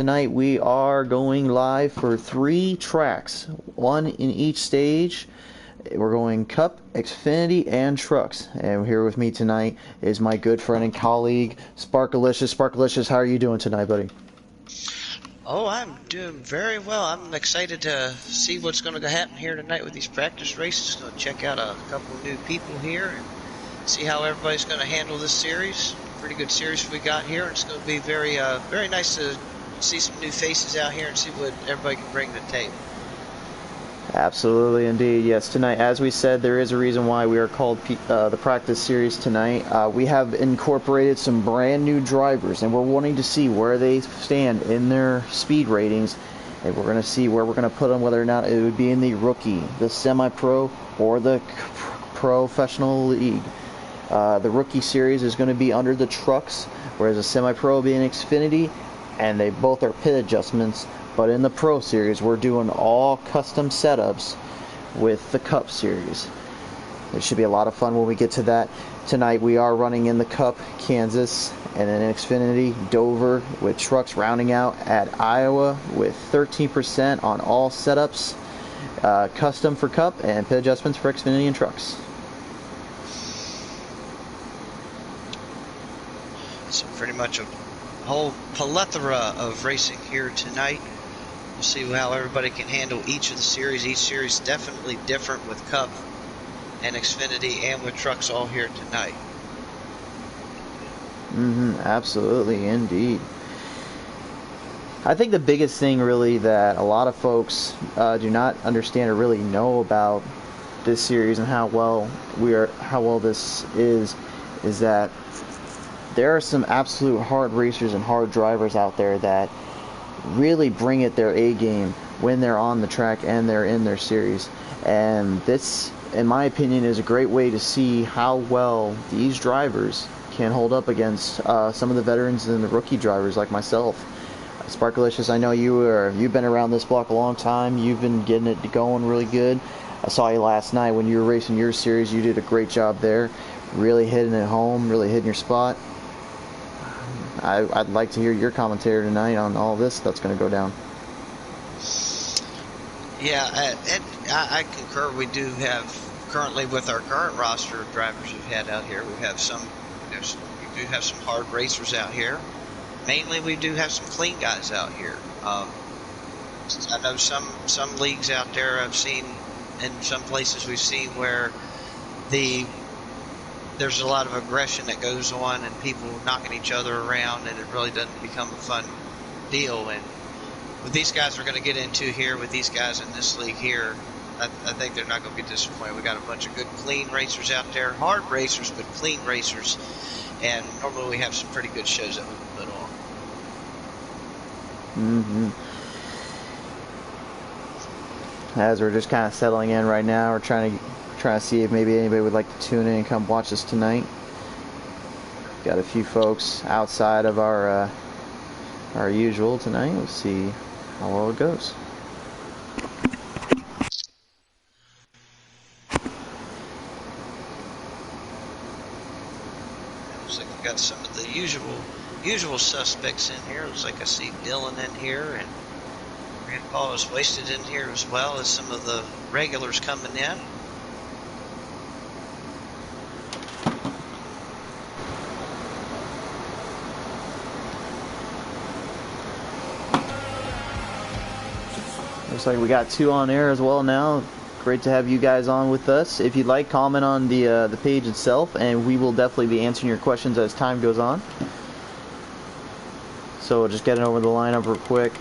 Tonight we are going live for 3 tracks, one in each stage. We're going Cup, Xfinity, and Trucks. And here with me tonight is my good friend and colleague, Sparkalicious. Sparkalicious, how are you doing tonight, buddy? Oh, I'm doing very well. I'm excited to see what's going to happen here tonight with these practice races. Going to check out a couple of new people here and see how everybody's going to handle this series. Pretty good series we got here. It's going to be very nice to see some new faces out here and see what everybody can bring to the table. Absolutely, indeed. Yes, tonight, as we said, there is a reason why we are called the practice series tonight. We have incorporated some brand new drivers, and we're wanting to see where they stand in their speed ratings. And we're going to see where we're going to put them, whether or not it would be in the rookie, the semi-pro, or the professional league. The rookie series is going to be under the Trucks, whereas the semi-pro will be in Xfinity, and they both are pit adjustments. But in the Pro Series, we're doing all custom setups with the Cup Series. It should be a lot of fun when we get to that. Tonight we are running in the Cup, Kansas, and then in Xfinity, Dover, with Trucks rounding out at Iowa with 13% on all setups, custom for Cup, and pit adjustments for Xfinity and Trucks. So pretty much a whole plethora of racing here tonight. We'll see how everybody can handle each of the series. Each series is definitely different with Cup and Xfinity and with Trucks all here tonight. Absolutely, indeed. I think the biggest thing really that a lot of folks do not understand or really know about this series and how well this is that there are some absolute hard racers and hard drivers out there that really bring it their A game when they're on the track and they're in their series. And this, in my opinion, is a great way to see how well these drivers can hold up against some of the veterans and the rookie drivers like myself. Sparkalicious, I know you've been around this block a long time. You've been getting it going really good. I saw you last night when you were racing your series. You did a great job there, really hitting it home, really hitting your spot. I'd like to hear your commentary tonight on all this that's going to go down. Yeah, I concur. We do have currently with our current roster of drivers we've had out here, we have we do have some hard racers out here. Mainly, we do have some clean guys out here. I know some leagues out there I've seen, in some places we've seen where there's a lot of aggression that goes on and people knocking each other around, and it really doesn't become a fun deal. And what these guys are going to get into here with these guys in this league here, I think they're not going to be disappointed. We got a bunch of good clean racers out there, hard racers but clean racers, and normally we have some pretty good shows that we can put on. As we're just kind of settling in right now, we're trying to see if maybe anybody would like to tune in and come watch us tonight. Got a few folks outside of our usual tonight. We'll see how well it goes. Looks like we got some of the usual suspects in here. Looks like I see Dylan in here, and Grandpa is wasted in here, as well as some of the regulars coming in. Looks like we got 2 on air as well now. Great to have you guys on with us. If you'd like, comment on the page itself, and we will definitely be answering your questions as time goes on. So just getting over the lineup real quick.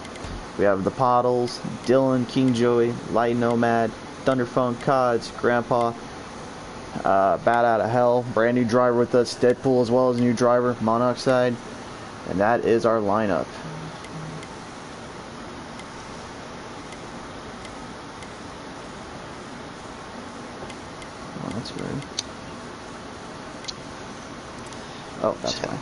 We have the Poddles, Dylan, King Joey, Light Nomad, Thunderfunk, Cods, Grandpa, Bat Out of Hell, brand new driver with us, Deadpool as well as a new driver, Monoxide, and that is our lineup. Oh, that's weird. Oh, that's fine.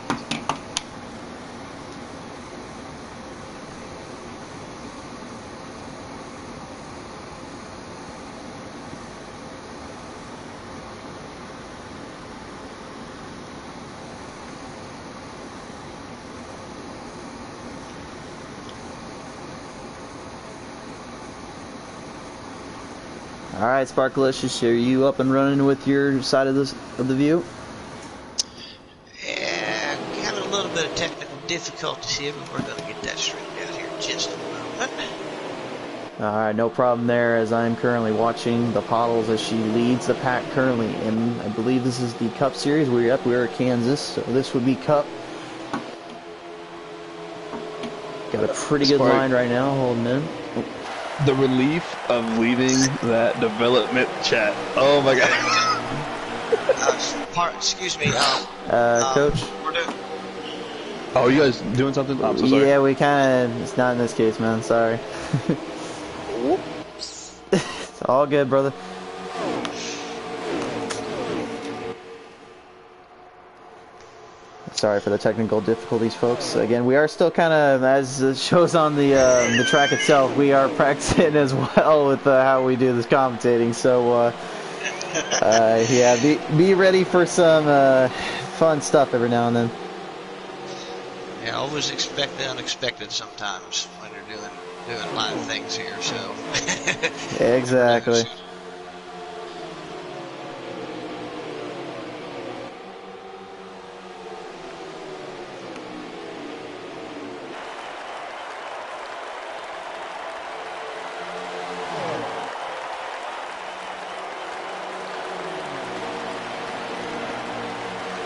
All right, Sparkalicious, are you up and running with your side of the view? Yeah, having a little bit of technical difficulties here, but we're going to get that straightened out here in just a moment. All right, no problem there, as I'm currently watching the Pottles as she leads the pack currently. And I believe this is the Cup Series. We're at Kansas, so this would be Cup. Got a pretty good line right now, holding in. Oh. The relief of leaving that development chat. Oh my god. Excuse me. Coach. Oh, you guys doing something? I'm so sorry. Yeah, we kind of. It's not in this case, man. Sorry. It's all good, brother. Sorry for the technical difficulties, folks. Again, we are still kind of, as it shows on the track itself, we are practicing as well with how we do this commentating. So, yeah, be ready for some fun stuff every now and then. Yeah, always expect the unexpected sometimes when you're doing live things here. So. Exactly.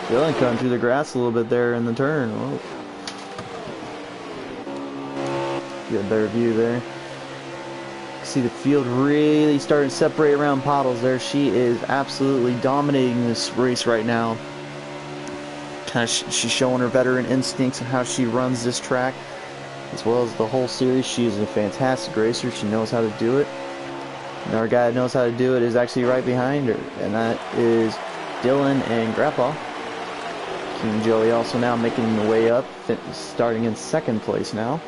Dylan cutting through the grass a little bit there in the turn. Whoa. Get a better view there. See the field really starting to separate around Pottles there. She is absolutely dominating this race right now. Kind of she's showing her veteran instincts and how she runs this track, as well as the whole series. She is a fantastic racer. She knows how to do it. And our guy that knows how to do it is actually right behind her, and that is Dylan and Grandpa. King Joey also now making the way up, starting in second place now.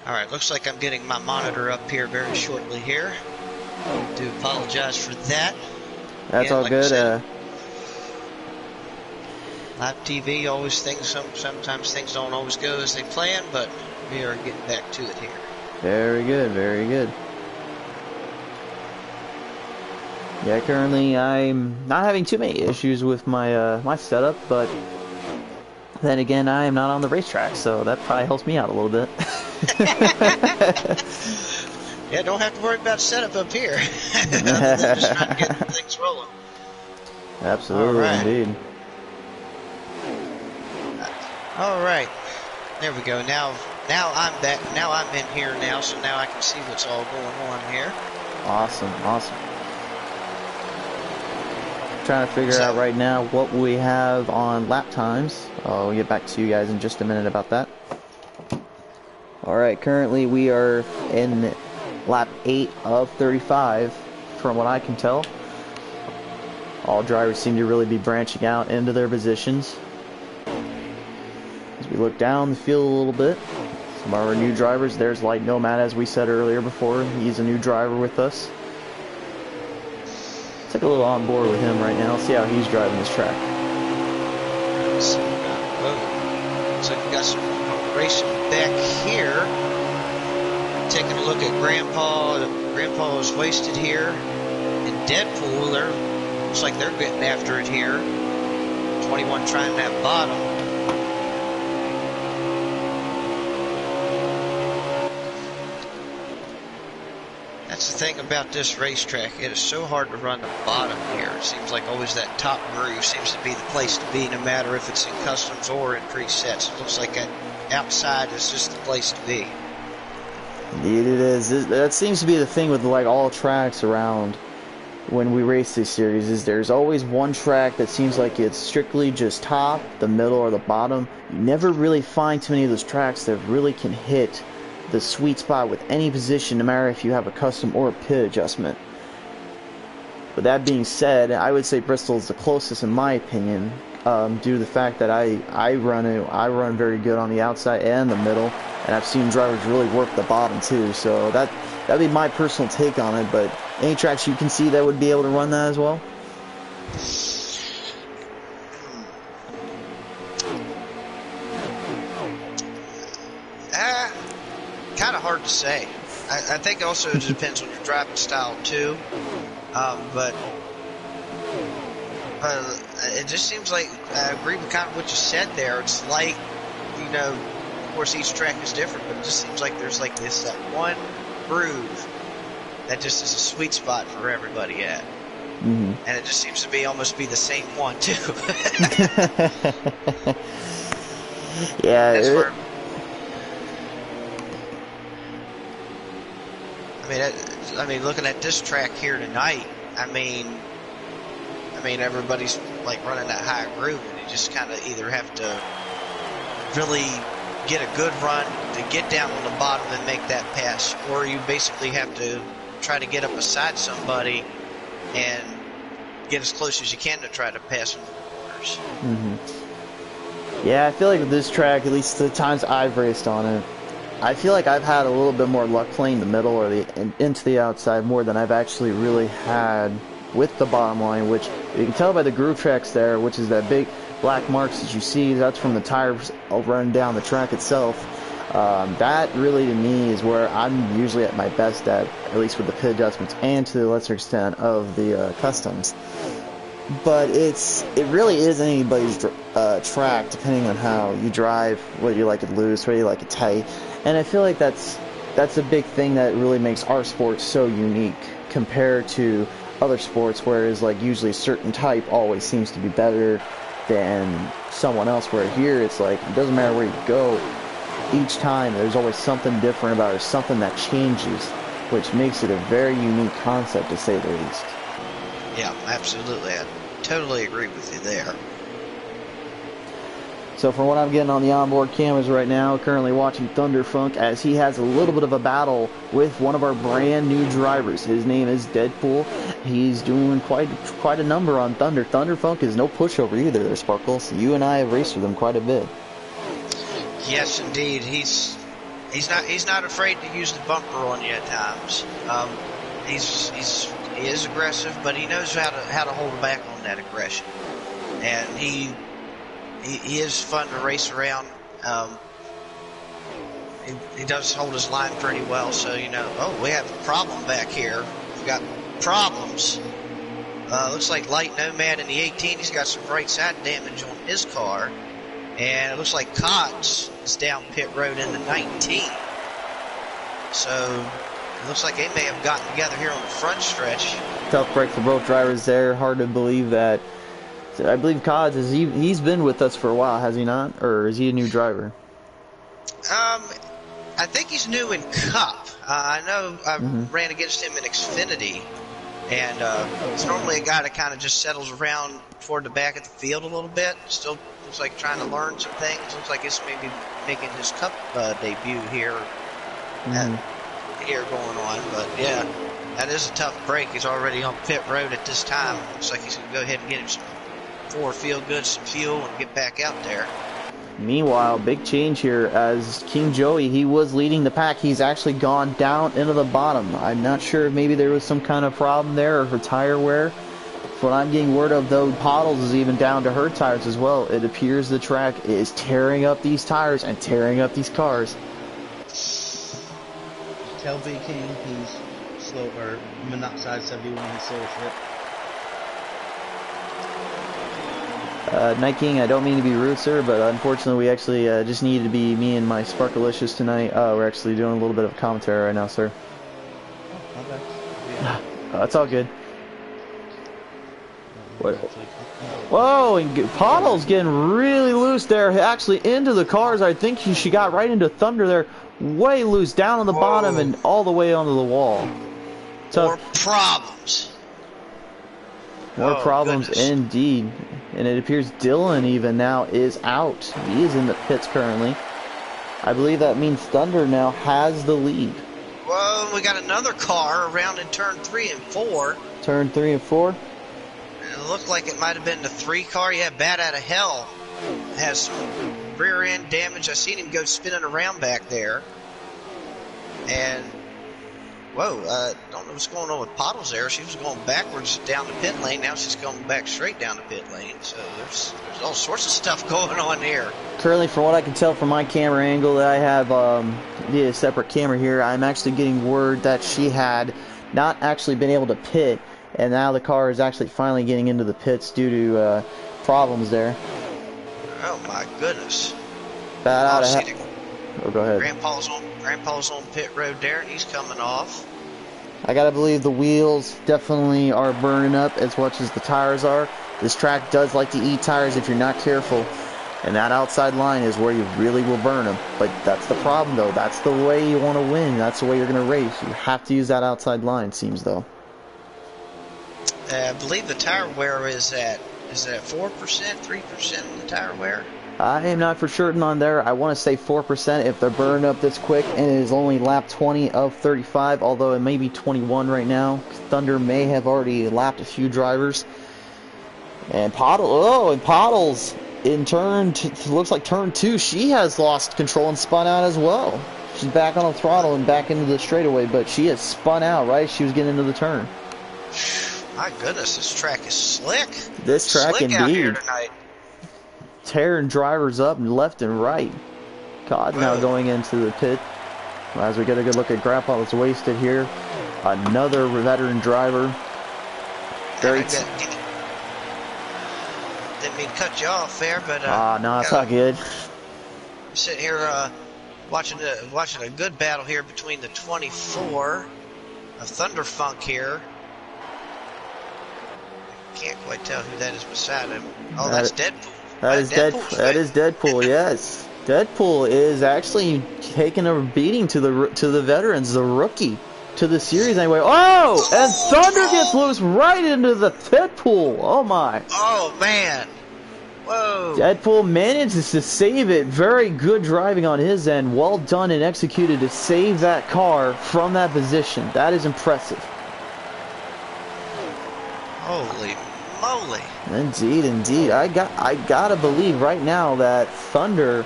Alright, looks like I'm getting my monitor up here very shortly here. I do apologize for that. That's all like good. Live TV, sometimes things don't always go as they plan, but we are getting back to it here. Very good, very good. Yeah, currently I'm not having too many issues with my my setup, but then again, I am not on the racetrack, so that probably helps me out a little bit. Yeah, don't have to worry about setup up here. Just trying to get things rolling. Absolutely, indeed. All right, there we go. Now I'm back. Now I'm in here now, so now I can see what's all going on here. Awesome, awesome. Trying to figure out right now what we have on lap times. I'll get back to you guys in just a minute about that. Alright, currently we are in lap 8 of 35 from what I can tell. All drivers seem to really be branching out into their positions. As we look down the field a little bit, some of our new drivers. There's Light Nomad, as we said earlier before. He's a new driver with us. Take a little on board with him right now. See how he's driving this track. So we got some racing back here. Taking a look at Grandpa. Grandpa is wasted here. And Deadpool, looks like they're getting after it here. 21 trying that bottom. That's the thing about this racetrack. It is so hard to run the bottom here. It seems like always that top groove seems to be the place to be, no matter if it's in customs or in presets. It looks like that outside is just the place to be. Indeed it is. That seems to be the thing with like all tracks around when we race this series, is there's always one track that seems like it's strictly just top, the middle, or the bottom. You never really find too many of those tracks that really can hit the sweet spot with any position, no matter if you have a custom or a pit adjustment. But that being said, I would say Bristol is the closest in my opinion, due to the fact that I run very good on the outside and the middle, and I've seen drivers really work the bottom too. So that'd be my personal take on it. But any tracks you can see that would be able to run that as well? kind of hard to say. I think also it depends on your driving style too. But it just seems like I agree with kind of what you said there. It's like, you know, of course each track is different, but it just seems like there's like that one groove that just is a sweet spot for everybody at. Mm-hmm. And it just seems to be almost be the same one too. Yeah. I mean, looking at this track here tonight, I mean, everybody's like running that high groove, and you just kind of either have to really get a good run to get down on the bottom and make that pass, or you basically have to try to get up beside somebody and get as close as you can to try to pass them in the corners. Mm-hmm. Yeah, I feel like with this track, at least the times I've raced on it, I feel like I've had a little bit more luck playing the middle or into the outside more than I've actually really had with the bottom line, which you can tell by the groove tracks there, which is that big black marks that you see. That's from the tires running down the track itself. That really, to me, is where I'm usually at my best at least with the pit adjustments and to the lesser extent of the customs. But it really is anybody's track, depending on how you drive, whether you like it loose, whether you like it tight. And I feel like that's a big thing that really makes our sport so unique compared to other sports, whereas like usually a certain type always seems to be better than someone else, where here it's like it doesn't matter where you go, each time there's always something different about it, or something that changes, which makes it a very unique concept, to say the least. Yeah, absolutely. I totally agree with you there. So from what I'm getting on the onboard cameras right now, currently watching Thunderfunk as he has a little bit of a battle with one of our brand new drivers. His name is Deadpool. He's doing quite a number on Thunder. Thunderfunk is no pushover either there, Sparkles. You and I have raced with him quite a bit. Yes, indeed. He's not afraid to use the bumper on you at times. He is aggressive, but he knows how to hold back on that aggression. And he is fun to race around. He does hold his line pretty well, so you know. Oh, we have a problem back here. We've got problems. Looks like Light Nomad in the 18. He's got some right side damage on his car, and it looks like Cox is down pit road in the 19. So it looks like they may have gotten together here on the front stretch. Tough break for both drivers there. Hard to believe that. I believe Cods he's been with us for a while, has he not? Or is he a new driver? I think he's new in Cup. I know I ran against him in Xfinity, and he's normally a guy that kind of just settles around toward the back of the field a little bit. Still looks like trying to learn some things. Looks like he's maybe making his Cup debut here. Here going on, but yeah, that is a tough break. He's already on pit road at this time. Looks like he's gonna go ahead and get him some feel good, some fuel, and get back out there. Meanwhile, big change here as King Joey, he was leading the pack. He's actually gone down into the bottom. I'm not sure if maybe there was some kind of problem there or for tire wear. What I'm getting word of, though, Pottles is even down to her tires as well. It appears the track is tearing up these tires and tearing up these cars. Tell B King he's slow, or Monoxide 71, he's slow as shit. Night King, I don't mean to be rude, sir, but unfortunately we actually just needed to be me and my Sparkalicious tonight. We're actually doing a little bit of commentary right now, sir. Oh, my bad. Yeah. That's all good. What? Whoa, and Pottle's getting really loose there, actually into the cars. I think she got right into Thunder there, way loose, down on the bottom and all the way onto the wall. More problems. More problems indeed. And it appears Dylan even now is out. He is in the pits currently. I believe that means Thunder now has the lead. Well, we got another car around in turn 3 and 4. Turn 3 and 4? It looked like it might have been the 3 car. Yeah, Bad Out of Hell has some rear end damage. I seen him go spinning around back there. And whoa, don't know what's going on with Pottles there. She was going backwards down the pit lane. Now she's going back straight down the pit lane. So there's all sorts of stuff going on here. Currently, from what I can tell from my camera angle that I have via a separate camera here, I'm actually getting word that she had not actually been able to pit, and now the car is actually finally getting into the pits due to problems there. Oh my goodness. Bad out Oh, of see the Oh, go ahead. Grandpa's on pit road there, and he's coming off. I gotta believe the wheels definitely are burning up as much as the tires are. This track does like to eat tires if you're not careful. And that outside line is where you really will burn them. But that's the problem, though. That's the way you want to win. That's the way you're going to race. You have to use that outside line, seems, though. I believe the tire wear is at 4%, 3% in the tire wear? I am not for certain on there. I want to say 4% if they're burning up this quick, and it is only lap 20 of 35, although it may be 21 right now. Thunder may have already lapped a few drivers. And Pottles in looks like turn 2, she has lost control and spun out as well. She's back on the throttle and back into the straightaway, but she has spun out right as she was getting into the turn. My goodness, this track is slick. This track slick indeed. Out here tonight. Tearing drivers up and left and right. Todd now going into the pit. As we get a good look at Grandpa that's wasted here. Another veteran driver. Didn't mean to cut you off there, but no, it's not good. I'm sitting here watching a good battle here between the 24 of Thunderfunk here. Can't quite tell who that is beside him. Oh, that's Deadpool. That is Deadpool. Yes, Deadpool is actually taking a beating to the veterans, the rookie, to the series anyway. Oh, and Thunder gets loose right into the Deadpool. Oh my. Oh man. Whoa. Deadpool manages to save it. Very good driving on his end. Well done and executed to save that car from that position. That is impressive. Holy moly. Indeed. I gotta believe right now that Thunder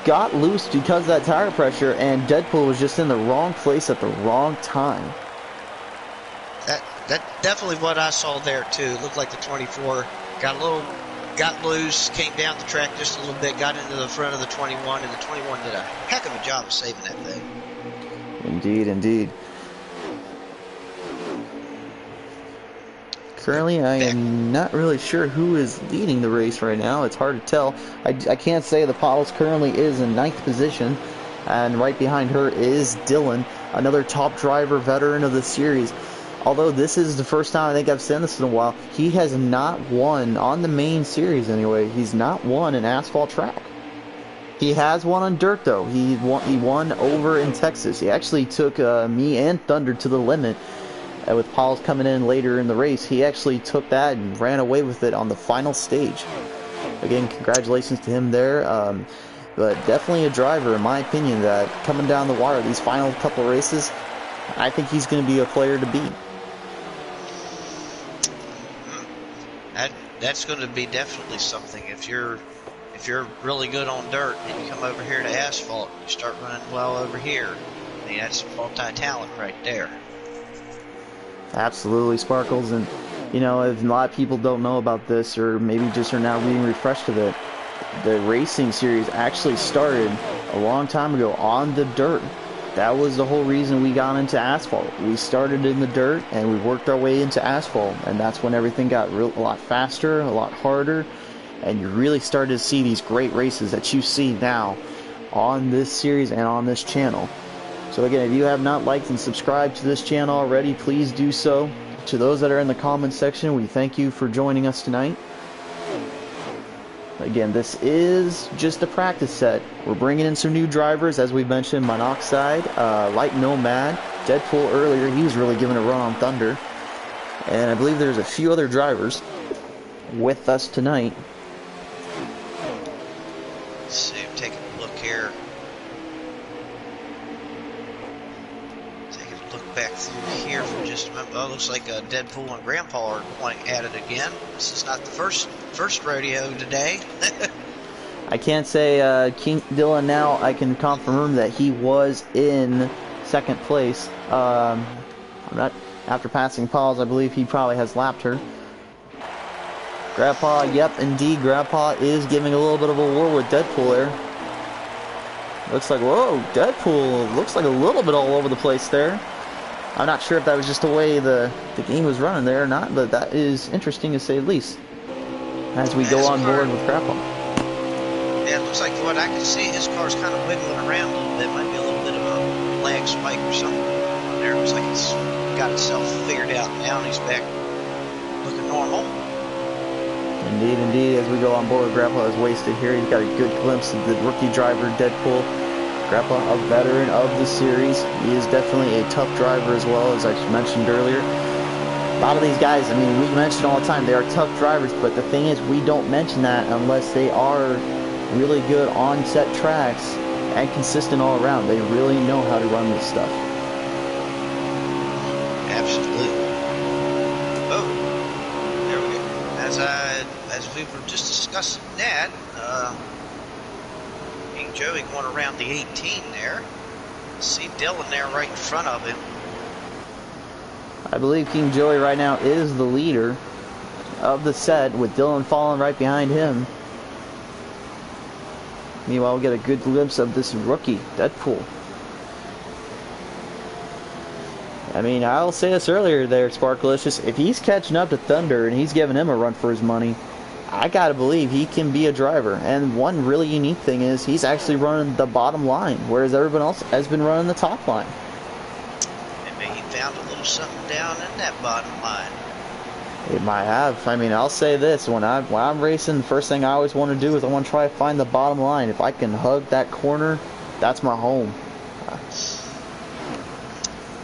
got loose because of that tire pressure, and Deadpool was just in the wrong place at the wrong time. That definitely what I saw there too. It looked like the 24 got loose, came down the track just a little bit, got into the front of the 21, and the 21 did a heck of a job of saving that thing. Indeed. Currently, I am not really sure who is leading the race right now. It's hard to tell. I can't say the Pottles currently is in 9th position, and right behind her is Dylan, another top driver veteran of the series. Although this is the first time I think I've seen this in a while, he has not won on the main series anyway. He's not won an asphalt track. He has won on dirt though. He won over in Texas. He actually took me and Thunder to the limit. With Pauls coming in later in the race, he actually took that and ran away with it on the final stage. Again, congratulations to him there. But definitely a driver, in my opinion, that coming down the wire, these final couple races, I think he's going to be a player to beat. That's going to be definitely something. If you're really good on dirt and you come over here to asphalt, you start running well over here. I mean, that's multi-talent right there. Absolutely, Sparkles. And you know, if a lot of people don't know about this, or maybe just are now being refreshed of it, the racing series actually started a long time ago on the dirt. That was the whole reason we got into asphalt. We started in the dirt and we worked our way into asphalt, and that's when everything got a lot faster, a lot harder, and you really started to see these great races that you see now on this series and on this channel. So again, if you have not liked and subscribed to this channel already, please do so. To those that are in the comments section, we thank you for joining us tonight. Again, this is just a practice set. We're bringing in some new drivers, as we mentioned, Monoxide, Light Nomad, Deadpool earlier. He was really giving a run on Thunder. And I believe there's a few other drivers with us tonight. Let's see, take a look here. Take a look back through here for just a minute. Oh, looks like Deadpool and Grandpa are playing at it again. This is not the first rodeo today. I can't say King Dylan now. I can confirm that he was in second place. I'm not after passing Paul's. I believe he probably has lapped her. Grandpa, yep, indeed, Grandpa is giving a little bit of a war with Deadpool there. Looks like, whoa, Deadpool looks like a little bit all over the place there. I'm not sure if that was just the way the game was running there or not, but that is interesting to say the least. As we go on board with Grandpa. Yeah, it looks like what I can see, his car's kind of wiggling around a little bit. Might be a little bit of a lag spike or something on there. It looks like it's got itself figured out now, and he's back looking normal. Indeed, indeed. As we go on board, Grandpa is wasted here. He's got a good glimpse of the rookie driver, Deadpool. Grandpa, a veteran of the series. He is definitely a tough driver as well, as I mentioned earlier. A lot of these guys, I mean, we mention all the time, they are tough drivers, but the thing is, we don't mention that unless they are really good on set tracks and consistent all around. They really know how to run this stuff. Absolutely. Oh, there we go. As we were just discussing that, King Joey going around the 18 there. See Dylan there right in front of him. I believe King Joey right now is the leader of the set, with Dylan falling right behind him. Meanwhile, we'll get a good glimpse of this rookie, Deadpool. I mean, I'll say this earlier there, Sparkalicious. If he's catching up to Thunder and he's giving him a run for his money, I gotta believe he can be a driver. And one really unique thing is he's actually running the bottom line, whereas everyone else has been running the top line. Maybe he found a little something down in that bottom line. It might have. I mean, I'll say this: when I'm racing, the first thing I always want to do is I want to try to find the bottom line. If I can hug that corner, that's my home.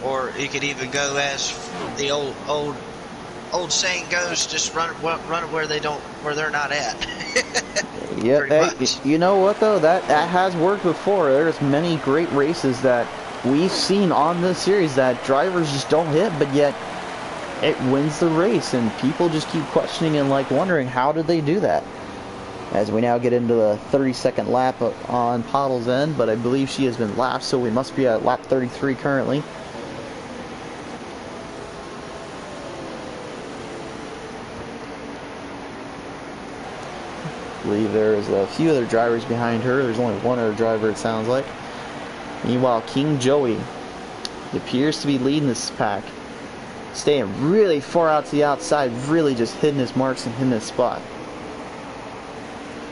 Or you could even go as the old saying goes: just run it where they're not at. Yeah, hey, you know what though? That has worked before. There's many great races that we've seen on this series that drivers just don't hit, but yet it wins the race, and people just keep questioning and like wondering how did they do that. As we now get into the 32nd lap on Pottle's end, but I believe she has been lapped, so we must be at lap 33 currently. I believe there's a few other drivers behind her. There's only one other driver, it sounds like. Meanwhile, King Joey appears to be leading this pack, staying really far out to the outside, really just hitting his marks and hitting his spot.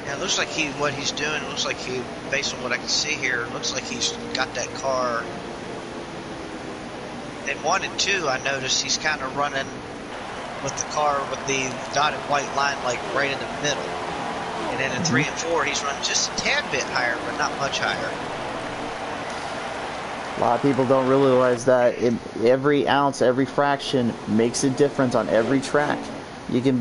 Yeah, it looks like what he's doing, looks like he, based on what I can see here, looks like he's got that car. In 1 and 2, I noticed he's kind of running with the car with the dotted white line like right in the middle. And then in 3 and 4, he's running just a tad bit higher, but not much higher. A lot of people don't realize that every ounce, every fraction makes a difference on every track. You can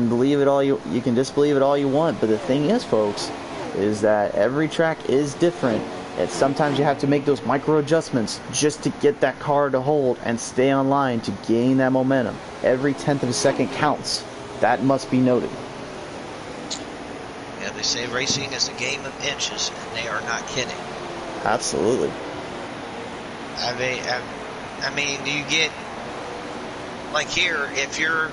believe it all you can disbelieve it all you want, but the thing is, folks, is that every track is different, and sometimes you have to make those micro adjustments just to get that car to hold and stay on line to gain that momentum. Every 1/10 of a second counts. That must be noted. Yeah, they say racing is a game of inches, and they are not kidding. Absolutely. I mean, you get, like here, if you're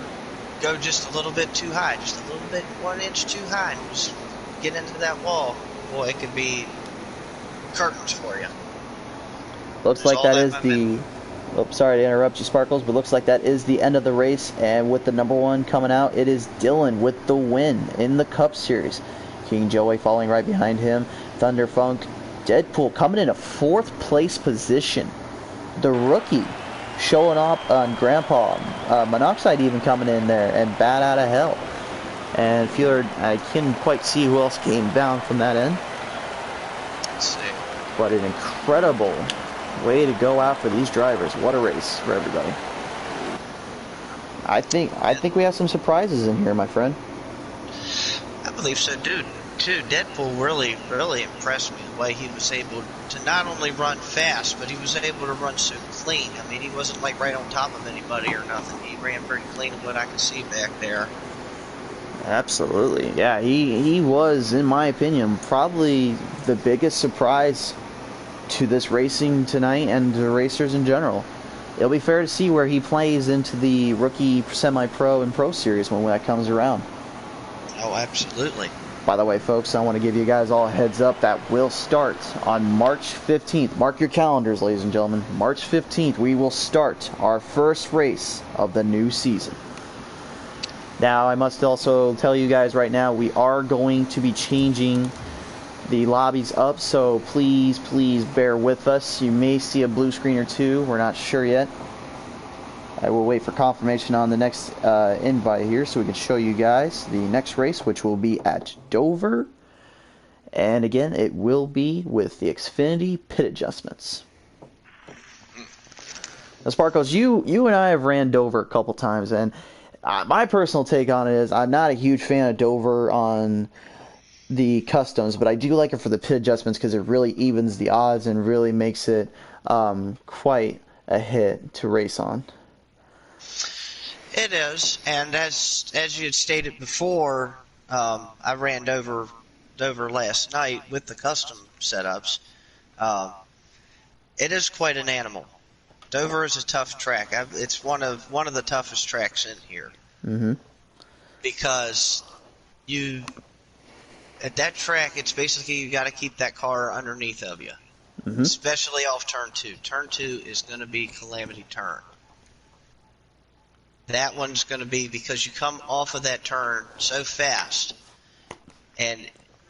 go just a little bit too high, just a little bit 1 inch too high, and just get into that wall, boy, it could be curtains for you. Looks like that is the... Oh, sorry to interrupt you, Sparkles, but looks like that is the end of the race, and with the number 1 coming out, it is Dylan with the win in the Cup Series. King Joey following right behind him. Thunder Funk, Deadpool coming in a 4th place position. The rookie showing up on Grandpa. Monoxide even coming in there, and Bat Out of Hell. And I couldn't quite see who else came down from that end. Let's see. But an incredible way to go out for these drivers. What a race for everybody. I think we have some surprises in here, my friend. I believe so, dude. Too, Deadpool really impressed me the way he was able to not only run fast, but he was able to run so clean. I mean, he wasn't like right on top of anybody or nothing. He ran pretty clean of what I could see back there. Absolutely. Yeah, he was, in my opinion, probably the biggest surprise to this racing tonight and the racers in general. It'll be fair to see where he plays into the rookie, semi-pro, and pro series when that comes around. Oh, absolutely. By the way, folks, I want to give you guys all a heads up that will start on March 15th. Mark your calendars, ladies and gentlemen. March 15th, we will start our first race of the new season. Now, I must also tell you guys right now, we are going to be changing the lobbies up, so please bear with us. You may see a blue screen or two. We're not sure yet. I will wait for confirmation on the next invite here so we can show you guys the next race, which will be at Dover. And again, it will be with the Xfinity pit adjustments. Now, Sparkles, you and I have ran Dover a couple times, and my personal take on it is I'm not a huge fan of Dover on the customs, but I do like it for the pit adjustments because it really evens the odds and really makes it quite a hit to race on. It is, and as you had stated before, I ran Dover last night with the custom setups. It is quite an animal. Dover is a tough track. It's one of the toughest tracks in here. Mm-hmm. Because at that track, it's basically you got to keep that car underneath of you, Mm-hmm. especially off turn 2. Turn 2 is going to be calamity turn. That one's going to be because you come off of that turn so fast, and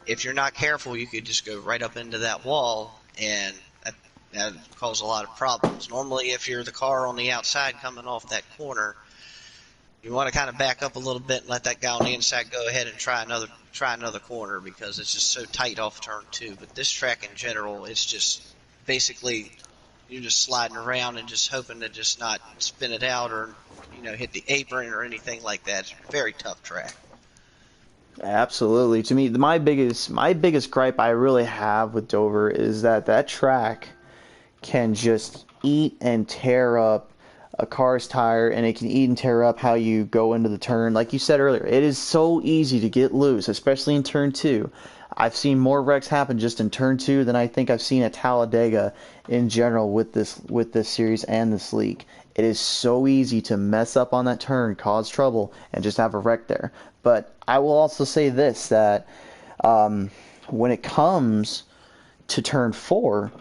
if you're not careful, you could just go right up into that wall, and that cause a lot of problems. Normally, if you're the car on the outside coming off that corner, you want to kind of back up a little bit and let that guy on the inside go ahead and try another corner because it's just so tight off turn 2. But this track in general, it's just basically you're just sliding around and just hoping to just not spin it out or hit the apron or anything like that. It's a very tough track. Absolutely. To me, my biggest gripe I really have with Dover is that track can just eat and tear up a car's tire, and it can eat and tear up how you go into the turn. Like you said earlier, it is so easy to get loose, especially in turn 2. I've seen more wrecks happen just in turn 2 than I think I've seen at Talladega in general with this series and this league. It is so easy to mess up on that turn, cause trouble, and just have a wreck there. But I will also say this, that when it comes to turn 4,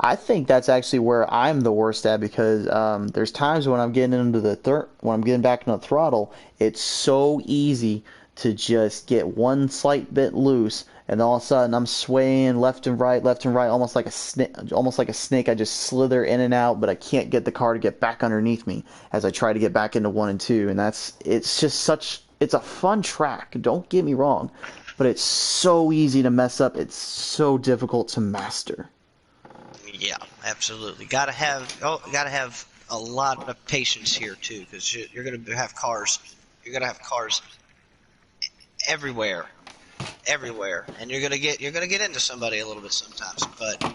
I think that's actually where I'm the worst at because there's times when I'm getting when I'm getting back into the throttle, it's so easy to just get one slight bit loose, and all of a sudden I'm swaying left and right, almost like a snake. I just slither in and out, but I can't get the car to get back underneath me as I try to get back into 1 and 2, and it's a fun track. Don't get me wrong, but it's so easy to mess up. It's so difficult to master. Yeah, absolutely. Got to have a lot of patience here too, because you're going to have cars. You're going to have cars everywhere, and you're going to get into somebody a little bit sometimes. But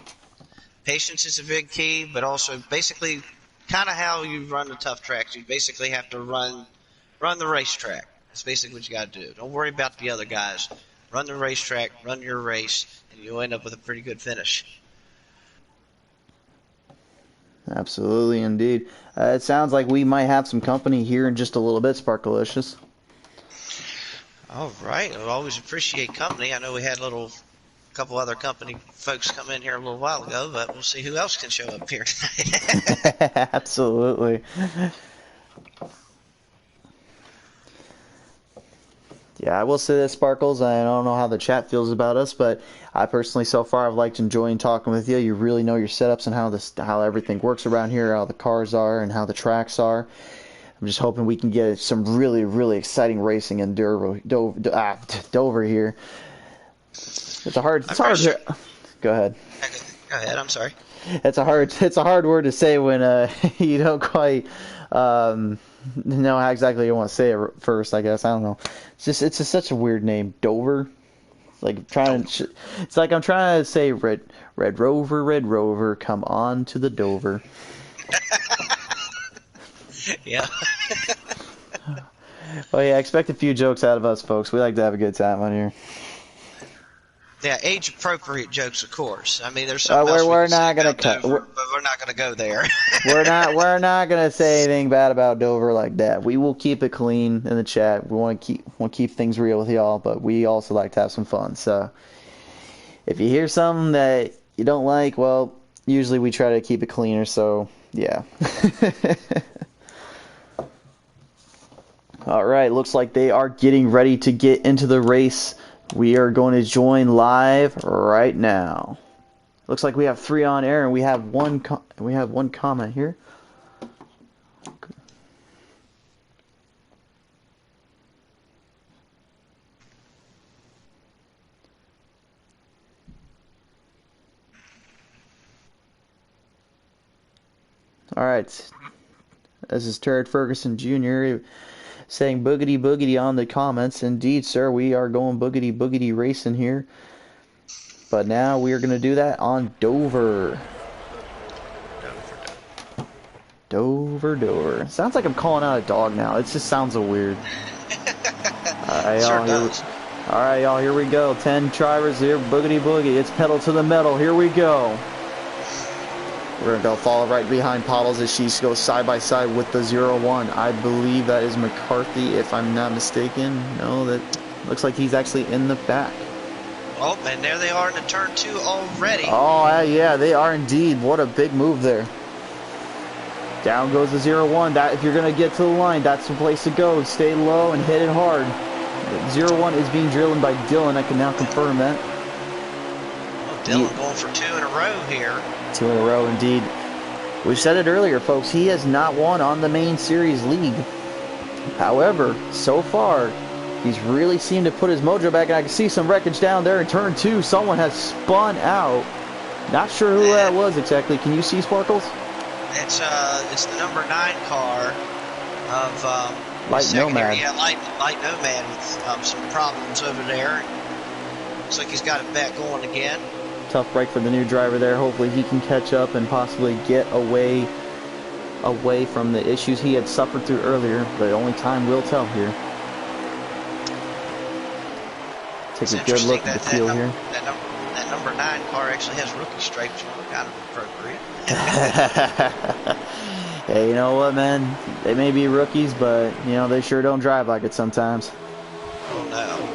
patience is a big key, but also basically kind of how you run the tough tracks. You basically have to run the racetrack. That's basically what you got to do. Don't worry about the other guys. Run the racetrack, run your race, and you'll end up with a pretty good finish. Absolutely, indeed. It sounds like we might have some company here in just a little bit, Sparkalicious. All right. I always appreciate company. I know we had a couple other company folks come in here a little while ago, but we'll see who else can show up here tonight. Absolutely. Yeah, I will say this, Sparkles. I don't know how the chat feels about us, but I personally, so far, I've liked enjoying talking with you. You really know your setups and how everything works around here, how the cars are, and how the tracks are. I'm just hoping we can get some really, really exciting racing in Dover here. It's hard. Sure. Go ahead. Go ahead. I'm sorry. It's a hard word to say when you don't quite know how exactly you want to say it first. I guess I don't know. It's just such a weird name, Dover. It's like I'm trying to say Red Rover, come on to the Dover. Yeah. Well, yeah, expect a few jokes out of us, folks. We like to have a good time on here. Yeah, age-appropriate jokes, of course. I mean, there's something else we're we can say not gonna about cut. Dover, but we're not going to go there. We're not gonna say anything bad about Dover like that. We will keep it clean in the chat. We want to keep things real with y'all, but we also like to have some fun. So if you hear something that you don't like, well, usually we try to keep it cleaner. So yeah. All right, looks like they are getting ready to get into the race. We are going to join live right now. Looks like we have 3 on air, and we have one comment here. All right, this is Terry Ferguson Jr. saying boogity boogity on the comments. Indeed, sir, we are going boogity boogity racing here. But now we are going to do that on Dover. Dover. Sounds like I'm calling out a dog now. It just sounds so weird. Alright, y'all, here we go. 10 drivers here. Boogity boogie. It's pedal to the metal. Here we go. We're going to go follow right behind Pottles as she goes side by side with the 0-1. I believe that is McCarthy, if I'm not mistaken. No, that looks like he's actually in the back. Oh, and there they are in the turn 2 already. Oh, yeah, they are indeed. What a big move there. Down goes the 0-1. That, if you're going to get to the line, that's the place to go. Stay low and hit it hard. 0-1 is being drilled by Dylan. I can now confirm that. Well, Dylan going for 2 in a row here. 2 in a row, indeed. We said it earlier, folks. He has not won on the main series league. However, so far, he's really seemed to put his mojo back. And I can see some wreckage down there in turn 2. Someone has spun out. Not sure who that was exactly. Can you see, Sparkles? It's the number 9 car of Light Nomad. Yeah, Light Nomad with some problems over there. Looks like he's got it back going again. Tough break for the new driver there. Hopefully he can catch up and possibly get away from the issues he had suffered through earlier, but only time will tell here. Take a good look at the field here. That number 9 car actually has rookie stripes, kind of appropriate. Hey, you know what, man? They may be rookies, but you know they sure don't drive like it sometimes. Oh no.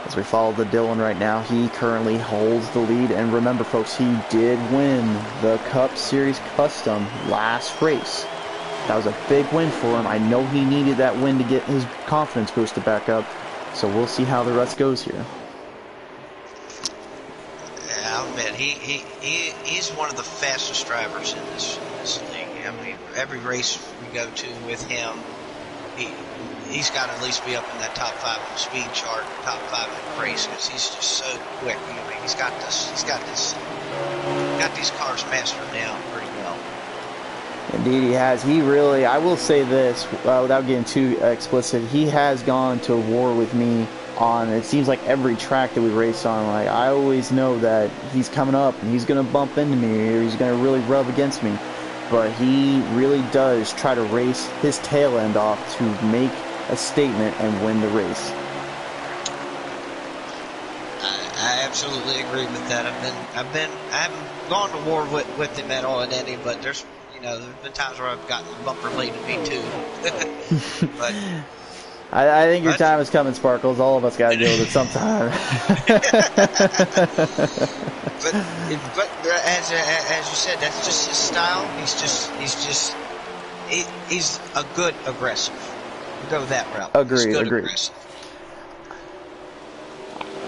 As we follow the Dylan right now, he currently holds the lead. And remember, folks, he did win the Cup Series Custom last race. That was a big win for him. I know he needed that win to get his confidence boosted back up. So we'll see how the rest goes here. Yeah, I'll admit, he's one of the fastest drivers in this league. I mean, every race we go to with him, he's got to at least be up in that top 5 on the speed chart, top 5 in the race, because he's just so quick. I mean, he's got these cars mastered down pretty well. Indeed he has. He really, I will say this, without getting too explicit, he has gone to war with me on, it seems like every track that we race on. Like, I always know that he's coming up and he's going to bump into me or he's going to really rub against me. But he really does try to race his tail end off to make a statement and win the race. I absolutely agree with that. I haven't gone to war with him at all in any, but there's been times where I've gotten a bumper late at me too. But I think your time is coming, Sparkles. All of us got to deal with it sometime. but as you said, that's just his style. He's a good aggressive. We'll go that route. Agreed. Aggressive.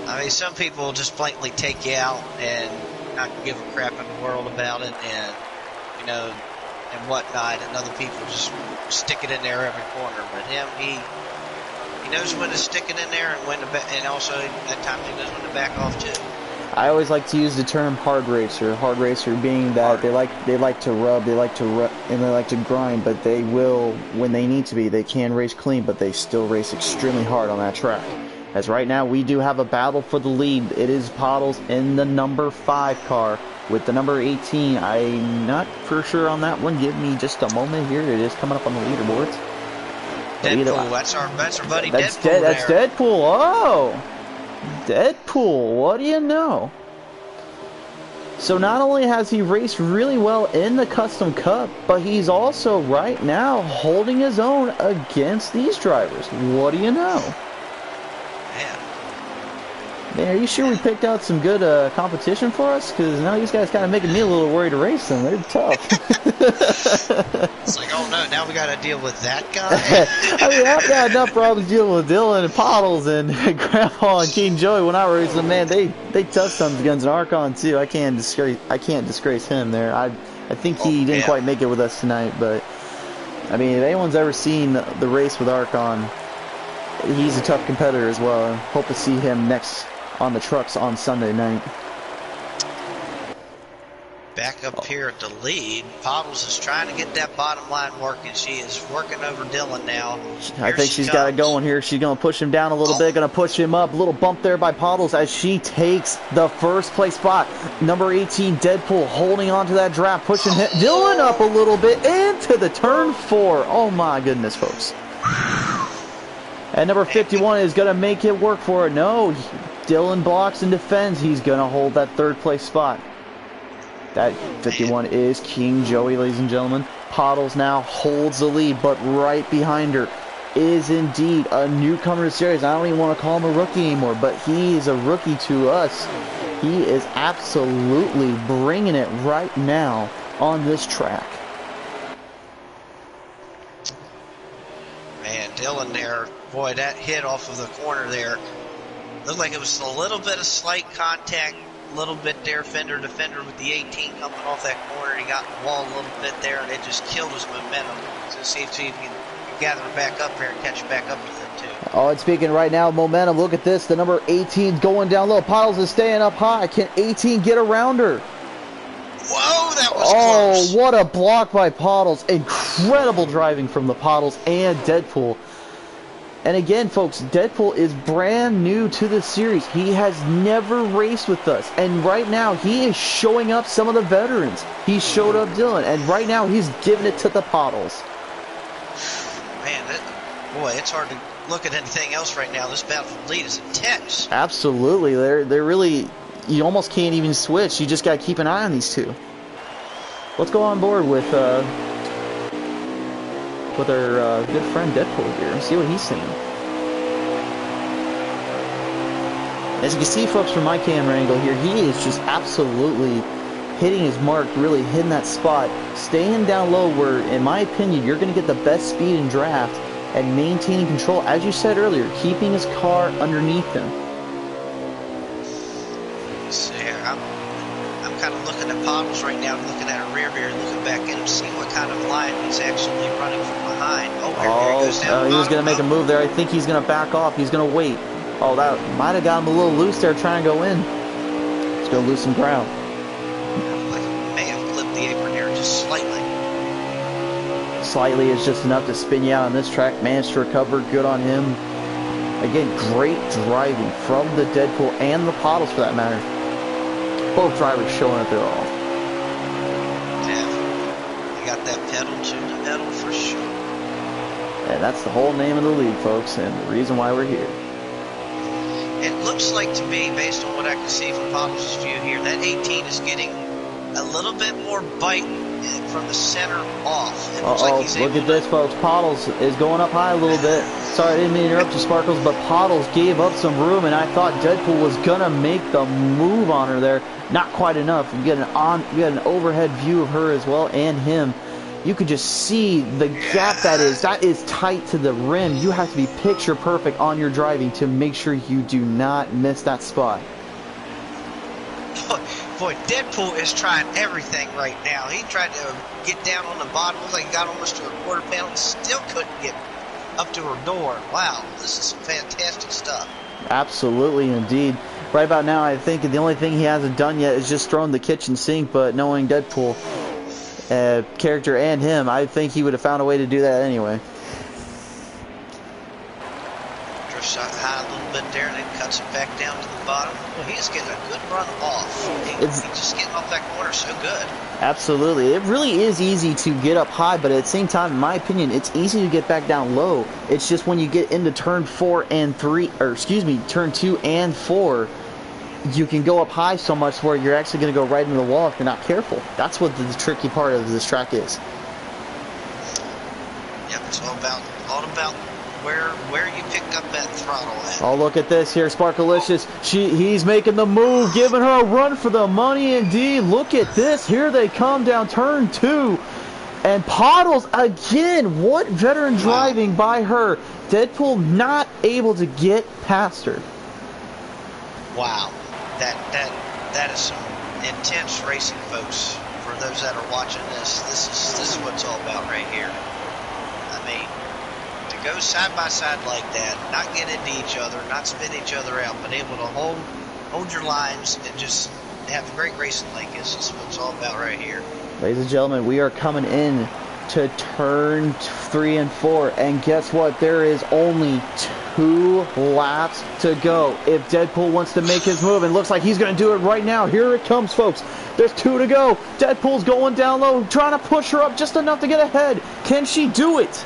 I mean, some people just blatantly take you out and not give a crap in the world about it, and and whatnot, and other people just stick it in there every corner. But him, he knows when to stick it in there and when to and also at times he knows when to back off too. I always like to use the term hard racer. Hard racer being that they like to rub, and they like to grind, but they will, when they need to be, they can race clean, but they still race extremely hard on that track. As right now we do have a battle for the lead. It is Pottles in the number 5 car with the number 18. I'm not for sure on that one. Give me just a moment here. It is coming up on the leaderboards. Deadpool, that's our buddy Deadpool. Deadpool. That's Deadpool. Oh! Deadpool, what do you know? So not only has he raced really well in the Custom Cup, but he's also right now holding his own against these drivers. What do you know? Man, are you sure we picked out some good competition for us? Because now these guys kind of making me a little worried to race them. They're tough. It's like, oh no, now we got to deal with that guy? I mean, I've got enough problems dealing with Dylan and Pottles and Grandpa and King Joey when I race them. Man, they tough sons guns and Archon too. I can't disgrace him there. I think he didn't quite make it with us tonight, but I mean, if anyone's ever seen the race with Archon, he's a tough competitor as well. Hope to see him next on the trucks on Sunday night. Back up here at the lead, Pottles is trying to get that bottom line working. She is working over Dylan now. I think she's got it going here. She's going to push him down a little bit, going to push him up. A little bump there by Pottles as she takes the first place spot. Number 18, Deadpool, holding on to that draft, pushing Dylan up a little bit into the turn 4. Oh my goodness, folks. And number 51 is going to make it work for it. No, Dylan blocks and defends. He's going to hold that third place spot. That 51 is King Joey, ladies and gentlemen. Pottles now holds the lead, but right behind her is indeed a newcomer to the series. I don't even want to call him a rookie anymore, but he is a rookie to us. He is absolutely bringing it right now on this track. Man, Dylan there, boy, that hit off of the corner there. Looked like it was a little bit of slight contact, a little bit there, fender to fender with the 18 coming off that corner. He got the wall a little bit there, and it just killed his momentum. So see if he can gather back up here and catch back up with him too. Oh, and speaking right now, momentum, look at this. The number 18 going down low. Pottles is staying up high. Can 18 get around her? Whoa, that was close. Oh, what a block by Pottles. Incredible driving from the Pottles and Deadpool. And again, folks, Deadpool is brand new to the series. He has never raced with us. And right now, he is showing up some of the veterans. He showed up Dylan. And right now, he's giving it to the Pottles. Man, boy, it's hard to look at anything else right now. This battle for the lead is intense. Absolutely. They're really... You almost can't even switch. You just got to keep an eye on these two. Let's go on board with our good friend Deadpool here and see what he's saying. As you can see, folks, from my camera angle here, he is just absolutely hitting his mark, really hitting that spot, staying down low where, in my opinion, you're going to get the best speed in draft and maintaining control, as you said earlier, keeping his car underneath him. So here, I'm kind of looking at Pottles right now, looking at a rear mirror, looking back at him, seeing what kind of line he's actually running from behind. Oh, here he goes down. He was going to make a move there. I think he's going to back off. He's going to wait. Oh, that might have got him a little loose there trying to go in. He's going to lose some ground. Like he may have flipped the apron here just slightly. Slightly is just enough to spin you out on this track. Managed to recover. Good on him. Again, great driving from the Deadpool and the Pottles for that matter. Both drivers showing up their all. Definitely. You got that pedal to the metal for sure. And that's the whole name of the league, folks, and the reason why we're here. It looks like to me, based on what I can see from Pottles' view here, that 18 is getting a little bit more bite from the center off. It looks like he's look at this, folks. Pottles is going up high a little bit. Sorry, I didn't mean to interrupt you, Sparkles, but Pottles gave up some room, and I thought Deadpool was going to make the move on her there. Not quite enough. You get an overhead view of her as well, and him. You could just see the gap that is. That is tight to the rim. You have to be picture perfect on your driving to make sure you do not miss that spot. Boy, Deadpool is trying everything right now. He tried to get down on the bottom, like he got almost to a quarter panel, still couldn't get up to her door. Wow, this is some fantastic stuff. Absolutely, indeed. Right about now, I think the only thing he hasn't done yet is just thrown the kitchen sink, but knowing Deadpool character and him, I think he would have found a way to do that anyway. Drift shot high a little bit there and then cuts it back down to the bottom. Well, he's getting a good run off. He's just getting off that corner so good. Absolutely. It really is easy to get up high, but at the same time, in my opinion, it's easy to get back down low. It's just when you get into turn 4 and 3, or excuse me, turn 2 and 4, you can go up high so much where you're actually going to go right into the wall if you're not careful. That's what the tricky part of this track is. Yep, it's all about where you picked up that throttle at. Oh, look at this here, Sparkalicious. He's making the move, giving her a run for the money indeed. Look at this. Here they come down turn 2. And Pottles again. What veteran driving by her. Deadpool not able to get past her. Wow. That is some intense racing, folks. For those that are watching this is what it's all about right here. I mean, to go side by side like that, not get into each other, not spin each other out, but able to hold your lines and just have great racing like this is what it's all about right here. Ladies and gentlemen, we are coming in to turn 3 and 4, and guess what? There is only 2 laps to go. If Deadpool wants to make his move, and looks like he's going to do it right now. Here it comes, folks. There's 2 to go. Deadpool's going down low, trying to push her up just enough to get ahead. Can she do it?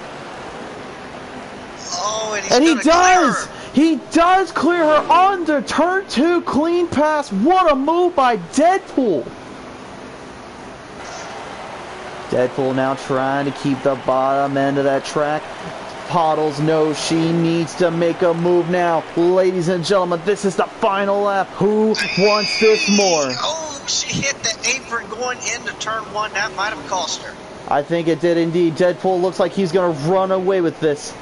Oh, and he does! He does clear her on the turn 2 clean pass. What a move by Deadpool. Deadpool now trying to keep the bottom end of that track. Pottles knows she needs to make a move now. Ladies and gentlemen, this is the final lap. Who wants this more? Oh, she hit the apron going into turn 1. That might have cost her. I think it did indeed. Deadpool looks like he's going to run away with this.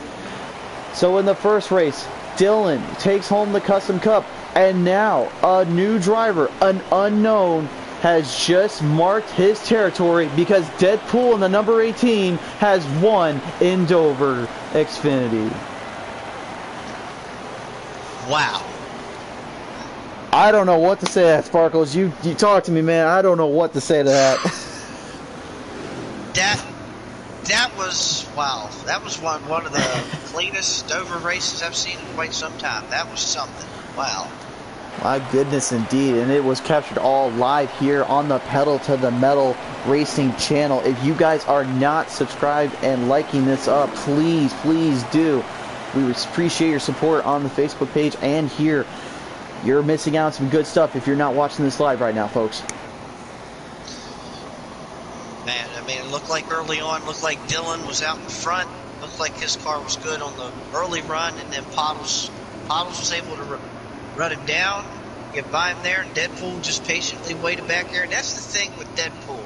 So in the first race, Dylan takes home the Custom Cup. And now, a new driver, an unknown, has just marked his territory because Deadpool in the number 18 has won in Dover Xfinity. Wow. I don't know what to say to that, Sparkles. You talk to me, man. I don't know what to say to that. That was, wow. That was one of the cleanest Dover races I've seen in quite some time. That was something. Wow. My goodness, indeed. And it was captured all live here on the Pedal to the Metal Racing channel. If you guys are not subscribed and liking this up, please do. We would appreciate your support on the Facebook page and here. You're missing out on some good stuff if you're not watching this live right now, folks. Man, I mean, it looked like early on, looked like Dylan was out in front. Looked like his car was good on the early run, and then Pottles was able to run him down, get by him there, and Deadpool just patiently waited back there. And that's the thing with Deadpool.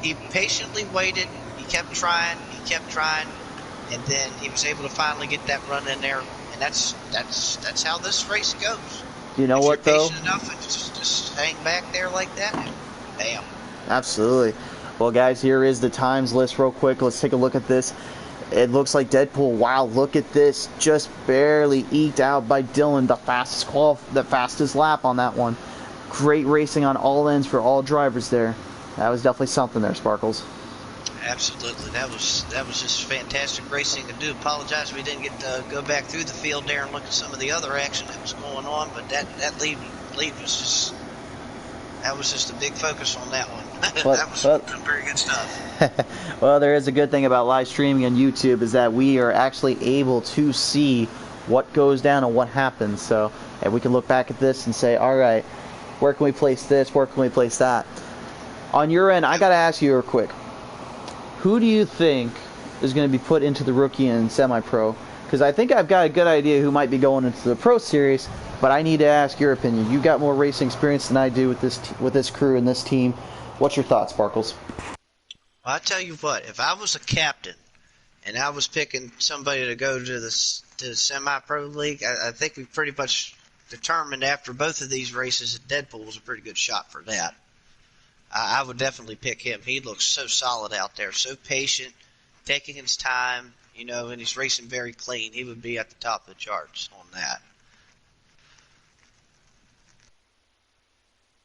He patiently waited, he kept trying, and then he was able to finally get that run in there. And that's how this race goes. You know if what, you're though? patient enough and just hang back there like that, and bam. Absolutely. Well, guys, here is the times list real quick. Let's take a look at this. It looks like Deadpool, wow, look at this. Just barely eked out by Dylan, the fastest lap on that one. Great racing on all ends for all drivers there. That was definitely something there, Sparkles. Absolutely. That was just fantastic racing. I do apologize we didn't get to go back through the field there and look at some of the other action that was going on, but that lead was just a big focus on that one. That was some very good stuff. Well, there is a good thing about live streaming on YouTube is that we are actually able to see what goes down and what happens. So, and we can look back at this and say, all right, where can we place this? Where can we place that? On your end, I got to ask you real quick. Who do you think is going to be put into the rookie and semi-pro? Because I think I've got a good idea who might be going into the pro series, but I need to ask your opinion. You got more racing experience than I do with this crew and this team. What's your thoughts, Sparkles? Well, I tell you what, if I was a captain and I was picking somebody to go to the semi-pro league, I think we pretty much determined after both of these races that Deadpool was a pretty good shot for that. I would definitely pick him. He looks so solid out there, so patient, taking his time, and he's racing very clean. He would be at the top of the charts on that.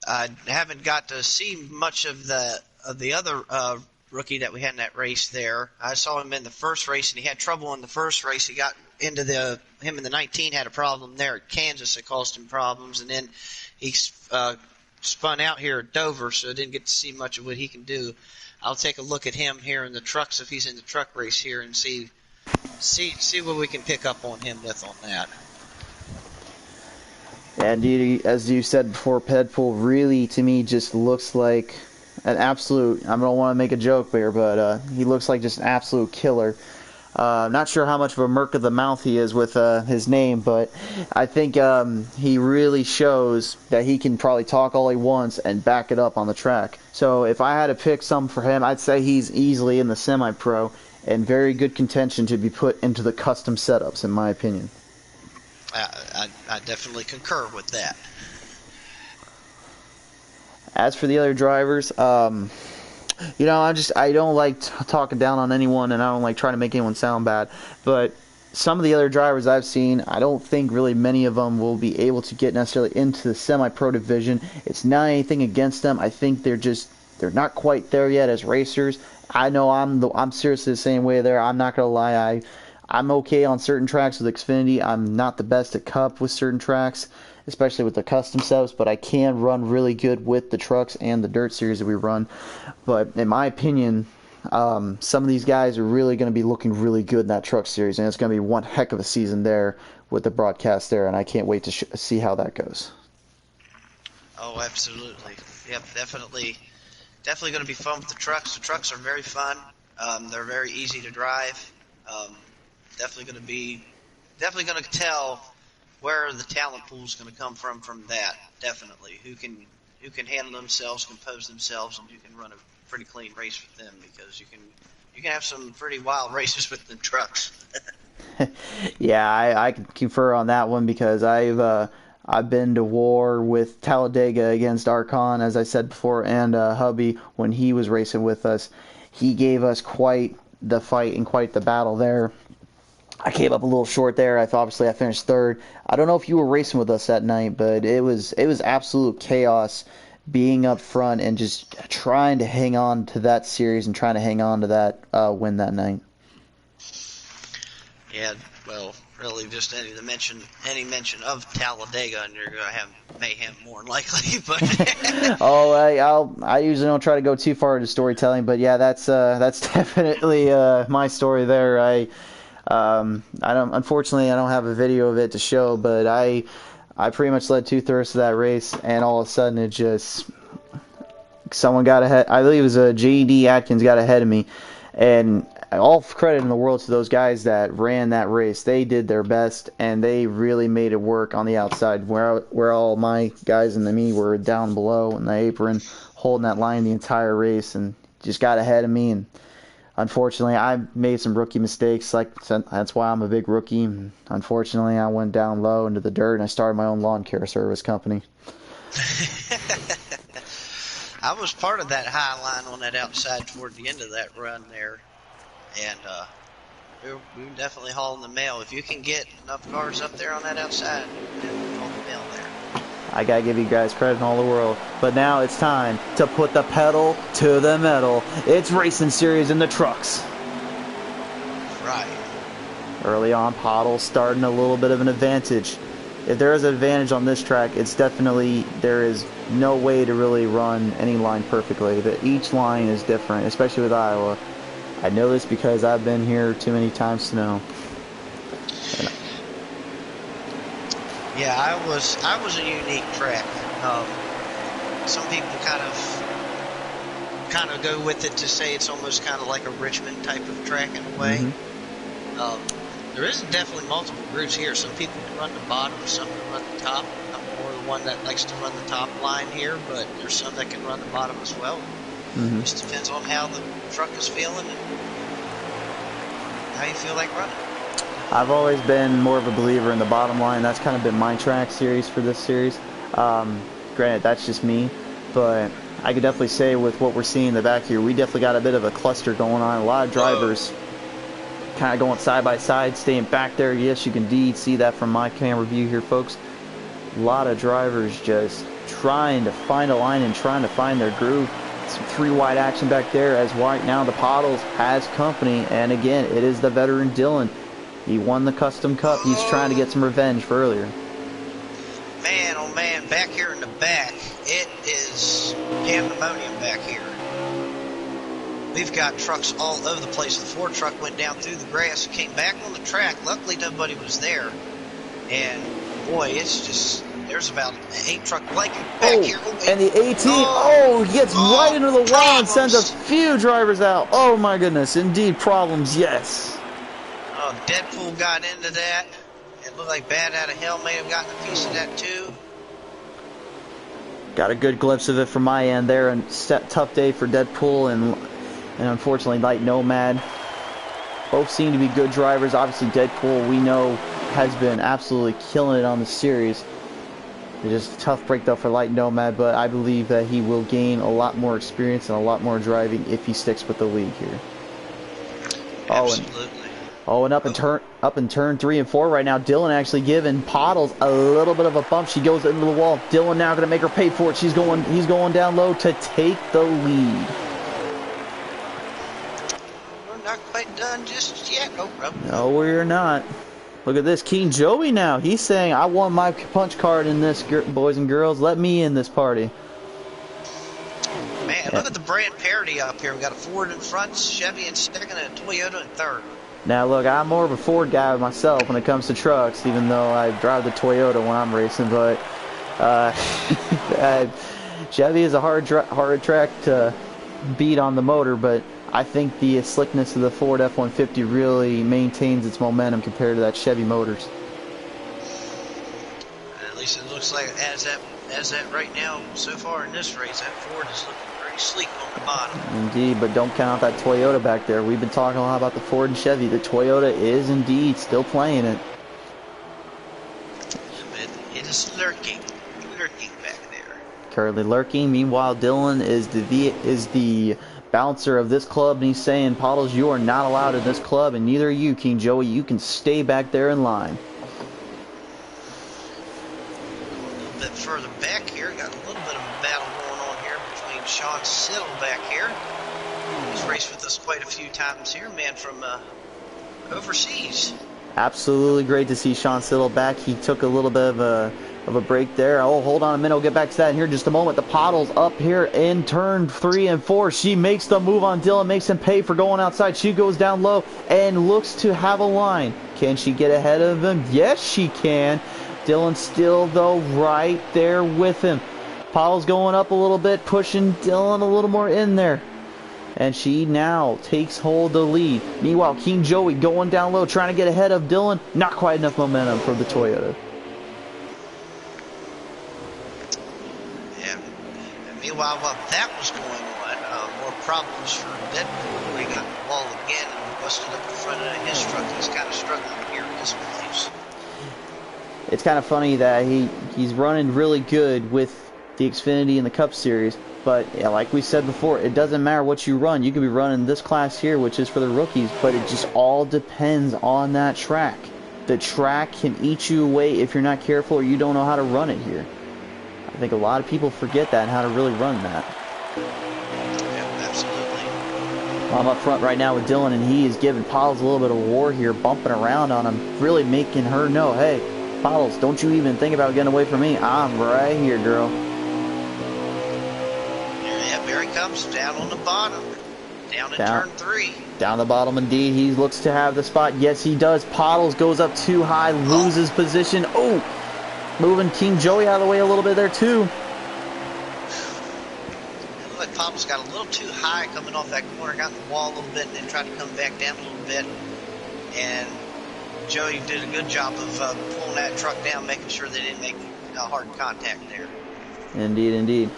I haven't got to see much of the other rookie that we had in that race there. I saw him in the first race, and he had trouble in the first race. He got into the him in the 19 had a problem there at Kansas that caused him problems, and then he spun out here at Dover, so I didn't get to see much of what he can do. I'll take a look at him here in the trucks if he's in the truck race here and see what we can pick up on him with on that. And as you said before, Pedpool really to me just looks like an absolute. I don't want to make a joke there, but he looks like just an absolute killer. Not sure how much of a merc of the mouth he is with his name, but I think he really shows that he can probably talk all he wants and back it up on the track. So if I had to pick some for him, I'd say he's easily in the semi-pro and very good contention to be put into the custom setups, in my opinion. I definitely concur with that. As for the other drivers, you know, I don't like talking down on anyone, and I don't like trying to make anyone sound bad. But some of the other drivers I've seen, I don't think really many of them will be able to get necessarily into the semi-pro division. It's not anything against them. I think they're not quite there yet as racers. I know I'm seriously the same way there. I'm not gonna lie. I'm okay on certain tracks with Xfinity. I'm not the best at Cup with certain tracks, especially with the custom setups, but I can run really good with the trucks and the dirt series that we run. But in my opinion, some of these guys are really going to be looking really good in that truck series, and it's going to be one heck of a season there with the broadcast there, and I can't wait to see how that goes. Oh, absolutely. Yep, definitely going to be fun with the trucks. The trucks are very fun. They're very easy to drive. Definitely going to tell where the talent pool is going to come from that. Definitely, who can handle themselves, compose themselves, and who can run a pretty clean race with them, because you can have some pretty wild races with the trucks. Yeah, I can confer on that one, because I've been to war with Talladega against Archon, as I said before, and Hubby when he was racing with us. He gave us quite the fight and quite the battle there. I came up a little short there. Obviously I finished third. I don't know if you were racing with us that night, but it was absolute chaos being up front and just trying to hang on to that series and trying to hang on to that win that night. Yeah, well, really just any mention of Talladega and you're going to have mayhem more than likely. But I usually don't try to go too far into storytelling, but yeah, that's definitely my story there. Unfortunately, I don't have a video of it to show, but I pretty much led 2/3 of that race, and all of a sudden someone got ahead. I believe it was J.D. Atkins got ahead of me, and all credit in the world to those guys that ran that race. They did their best, and they really made it work on the outside, where all my guys and me were down below in the apron, holding that line the entire race, and just got ahead of me. And unfortunately, I made some rookie mistakes. That's why I'm a big rookie. And unfortunately, I went down low into the dirt, and I started my own lawn care service company. I was part of that high line on that outside toward the end of that run there, and we were definitely hauling the mail. If you can get enough cars up there on that outside, you can definitely haul the mail there. I gotta give you guys credit in all the world. But now it's time to put the pedal to the metal. It's racing series in the trucks. Right. Early on, Pottle's starting a little bit of an advantage. If there is an advantage on this track, it's definitely, there is no way to really run any line perfectly. Each line is different, especially with Iowa. I know this because I've been here too many times to know. Yeah, I was a unique track. Some people kind of go with it to say it's almost kind of like a Richmond type of track in a way. Mm-hmm. There is definitely multiple routes here. Some people can run the bottom, some can run the top. I'm more the one that likes to run the top line here, but there's some that can run the bottom as well. Mm-hmm. Just depends on how the truck is feeling and how you feel like running. I've always been more of a believer in the bottom line. That's kind of been my track series for this series. Granted, that's just me, but I could definitely say with what we're seeing in the back here, we definitely got a bit of a cluster going on. A lot of drivers kind of going side by side, staying back there. Yes, you can indeed see that from my camera view here, folks. A lot of drivers just trying to find a line and trying to find their groove. Some three wide action back there as right now the Pottles has company, and again, it is the veteran Dylan. He won the Custom Cup. He's trying to get some revenge for earlier. Man, oh man, back here in the back, it is pandemonium back here. We've got trucks all over the place. The Ford truck went down through the grass, came back on the track. Luckily, nobody was there. And boy, it's just, there's about 8 truck blanket back here. Oh, and the 18, he gets right into the wall and sends a few drivers out. Oh my goodness, indeed, problems, yes. Oh, Deadpool got into that. It looked like Bad Out of Hell may have gotten a piece of that too. Got a good glimpse of it from my end there, and tough day for Deadpool and unfortunately Light Nomad. Both seem to be good drivers. Obviously Deadpool, we know, has been absolutely killing it on the series. It's just a tough break though for Light Nomad, but I believe that he will gain a lot more experience and a lot more driving if he sticks with the league here. Absolutely. And up in turn 3 and 4 right now. Dylan actually giving Pottles a little bit of a bump. She goes into the wall. Dylan now going to make her pay for it. He's going down low to take the lead. We're not quite done just yet. No, we're not. Look at this, King Joey now. He's saying, I want my punch card in this, boys and girls. Let me in this party. Man, look at the brand parity up here. We got a Ford in front, Chevy in second, and a Toyota in third. Now look, I'm more of a Ford guy myself when it comes to trucks, even though I drive the Toyota when I'm racing, but Chevy is a hard track to beat on the motor, but I think the slickness of the Ford F-150 really maintains its momentum compared to that Chevy motors. At least it looks like as that right now, so far in this race, that Ford is looking pretty sleek on the bottom. Indeed, but don't count out that Toyota back there. We've been talking a lot about the Ford and Chevy. The Toyota is indeed still playing it. It is lurking back there. Currently lurking. Meanwhile, Dylan is the bouncer of this club, and he's saying, Pottles, you are not allowed in this club, and neither are you, King Joey. You can stay back there in line. A little bit further back here, got a little bit of a battle going on here between Sean Siddle back here. He's raced with us quite a few times here, man from overseas. Absolutely great to see Sean Siddle back. He took a little bit of a break there. Oh, hold on a minute. We'll get back to that in here in just a moment. The Pottles up here in turn 3 and 4. She makes the move on Dylan, makes him pay for going outside. She goes down low and looks to have a line. Can she get ahead of him? Yes, she can. Dylan still, though, right there with him. Pottles going up a little bit, pushing Dylan a little more in there. And she now takes hold of the lead. Meanwhile, King Joey going down low, trying to get ahead of Dylan. Not quite enough momentum for the Toyota. Yeah. And meanwhile, while that was going on, more problems for Deadpool. He got the wall again and busted up the front end of his truck. He's kind of struggling here at this place. It's kind of funny that he's running really good with the Xfinity and the Cup Series, but yeah, like we said before, it doesn't matter what you run. You could be running this class here, which is for the rookies, but it just all depends on that track. The track can eat you away if you're not careful or you don't know how to run it here. I think a lot of people forget that and how to really run that. Yeah, absolutely. I'm up front right now with Dylan, and he is giving Pottles a little bit of war here, bumping around on him, really making her know, hey, Pottles, don't you even think about getting away from me. I'm right here, girl. There he comes, down on the bottom. Down in turn 3. Down the bottom, indeed. He looks to have the spot. Yes, he does. Pottles goes up too high, loses position. Oh, moving King Joey out of the way a little bit there, too. It looked like Pottles got a little too high coming off that corner, got in the wall a little bit, and then tried to come back down a little bit. And Joey did a good job of pulling that truck down, making sure they didn't make hard contact there. Indeed, indeed.